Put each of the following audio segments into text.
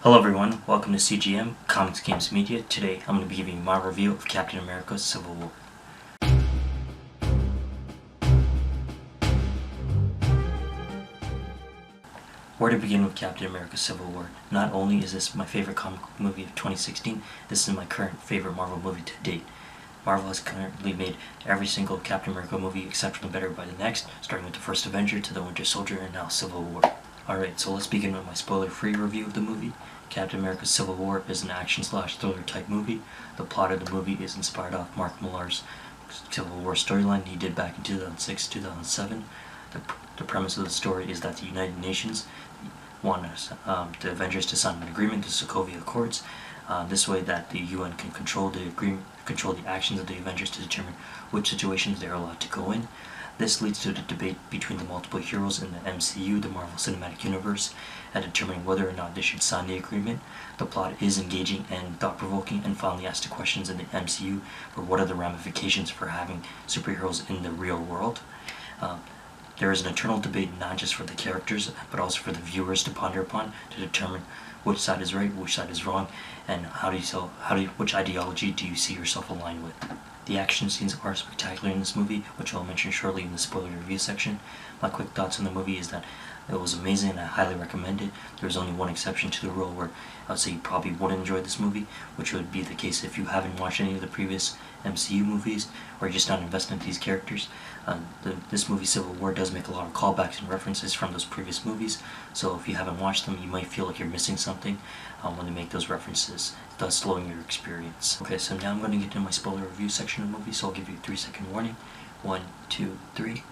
Hello everyone, welcome to CGM, Comics Games Media. Today I'm going to be giving you my review of Captain America Civil War. Where to begin with Captain America Civil War? Not only is this my favorite comic movie of 2016, this is my current favorite Marvel movie to date. Marvel has currently made every single Captain America movie exceptionally better by the next, starting with the first Avenger to the Winter Soldier and now Civil War. Alright, so let's begin with my spoiler-free review of the movie. Captain America Civil War is an action/thriller type movie. The plot of the movie is inspired off Mark Millar's Civil War storyline he did back in 2006-2007. The premise of the story is that the United Nations want the Avengers to sign an agreement, the Sokovia Accords. This way that the UN can control the actions of the Avengers to determine which situations they are allowed to go in. This leads to the debate between the multiple heroes in the MCU, the Marvel Cinematic Universe, and determining whether or not they should sign the agreement. The plot is engaging and thought-provoking and finally asks the questions in the MCU for what are the ramifications for having superheroes in the real world. There is an eternal debate not just for the characters, but also for the viewers to ponder upon to determine which side is right, which side is wrong, and which ideology do you see yourself aligned with. The action scenes are spectacular in this movie, which I'll mention shortly in the spoiler review section. My quick thoughts on the movie is that it was amazing and I highly recommend it. There's only one exception to the rule where I would say you probably wouldn't enjoy this movie, which would be the case if you haven't watched any of the previous MCU movies or you're just not invested in these characters. This movie Civil War does make a lot of callbacks and references from those previous movies, so if you haven't watched them you might feel like you're missing something when they make those references, thus slowing your experience. Okay, so now I'm going to get into my spoiler review section of the movie, so I'll give you a 3-second warning. 1, 2, 3.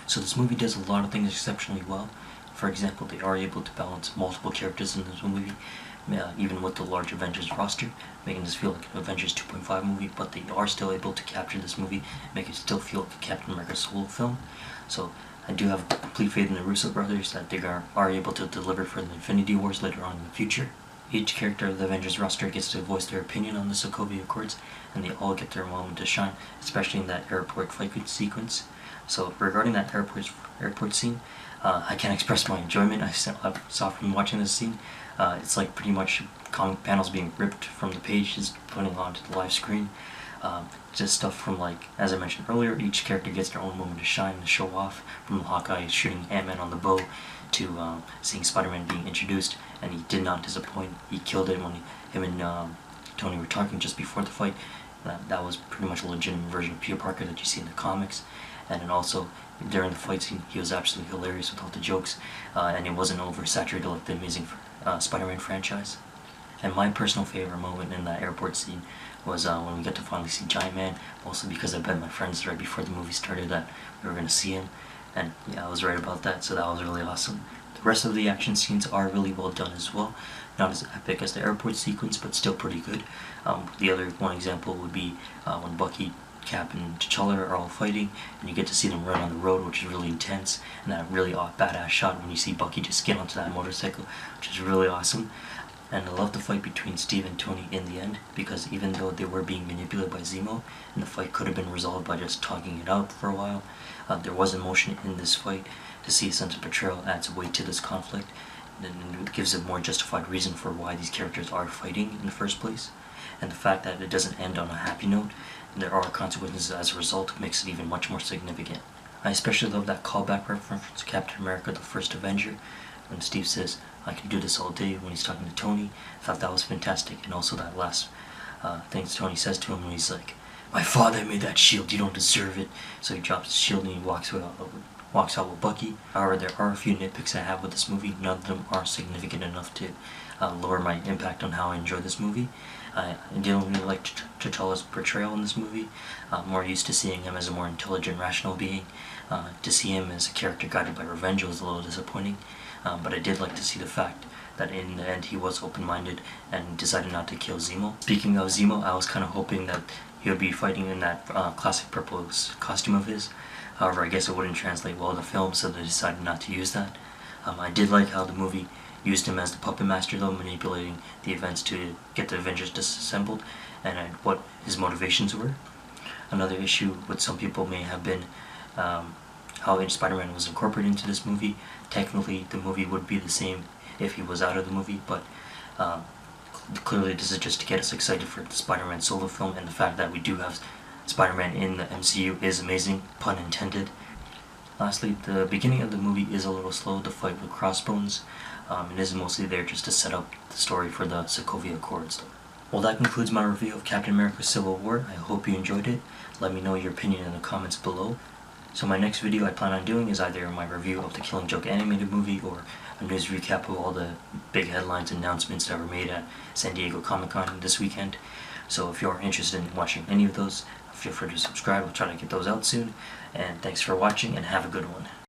So this movie does a lot of things exceptionally well. For example, they are able to balance multiple characters in this movie, even with the large Avengers roster, making this feel like an Avengers 2.5 movie, but they are still able to capture this movie, make it still feel like a Captain America solo film. So I do have complete faith in the Russo brothers that they are able to deliver for the Infinity Wars later on in the future. Each character of the Avengers roster gets to voice their opinion on the Sokovia Accords, and they all get their moment to shine, especially in that airport fight sequence. So regarding that airport scene, I can't express my enjoyment I saw from watching this scene. It's like pretty much comic panels being ripped from the pages, putting onto the live screen. Just stuff from, like, as I mentioned earlier, each character gets their own moment to shine, to show off, from Hawkeye shooting Ant-Man on the bow, to seeing Spider-Man being introduced, and he did not disappoint. He killed it when him and Tony were talking just before the fight. That was pretty much a legitimate version of Peter Parker that you see in the comics. And then also, during the fight scene, he was absolutely hilarious with all the jokes, and it wasn't oversaturated like the Amazing Spider-Man franchise. And my personal favorite moment in that airport scene was when we got to finally see Giant Man, mostly because I bet my friends right before the movie started that we were going to see him, and yeah, I was right about that, so that was really awesome. The rest of the action scenes are really well done as well. Not as epic as the airport sequence, but still pretty good. The other one example would be when Bucky, Cap, and T'Challa are all fighting, and you get to see them run on the road, which is really intense, and that really badass shot when you see Bucky just get onto that motorcycle, which is really awesome. And I love the fight between Steve and Tony in the end, because even though they were being manipulated by Zemo, and the fight could have been resolved by just talking it out for a while, there was emotion in this fight. To see a sense of betrayal adds weight to this conflict, and it gives a more justified reason for why these characters are fighting in the first place. And the fact that it doesn't end on a happy note, and there are consequences as a result, makes it even much more significant. I especially love that callback reference to Captain America, the First Avenger, when Steve says, "I can do this all day," when he's talking to Tony. I thought that was fantastic, and also that last thing Tony says to him when he's like, "My father made that shield, you don't deserve it." So he drops his shield and he walks out with Bucky. However, there are a few nitpicks I have with this movie. None of them are significant enough to lower my impact on how I enjoy this movie. I didn't really like T'Challa's portrayal in this movie. I'm more used to seeing him as a more intelligent, rational being. To see him as a character guided by revenge was a little disappointing. But I did like to see the fact that in the end he was open-minded and decided not to kill Zemo. Speaking of Zemo, I was kind of hoping that he would be fighting in that classic purple costume of his. However, I guess it wouldn't translate well in the film, so they decided not to use that. I did like how the movie used him as the puppet master, though, manipulating the events to get the Avengers disassembled, and what his motivations were. Another issue with some people may have been how Spider-Man was incorporated into this movie. Technically, the movie would be the same if he was out of the movie, but clearly this is just to get us excited for the Spider-Man solo film, and the fact that we do have Spider-Man in the MCU is amazing, pun intended. Lastly, the beginning of the movie is a little slow, the fight with Crossbones. It is mostly there just to set up the story for the Sokovia Accords. Well, that concludes my review of Captain America Civil War. I hope you enjoyed it. Let me know your opinion in the comments below. So my next video I plan on doing is either my review of the Killing Joke animated movie or a news recap of all the big headlines and announcements that were made at San Diego Comic-Con this weekend. So if you're interested in watching any of those, feel free to subscribe. I'll try to get those out soon. And thanks for watching, and have a good one.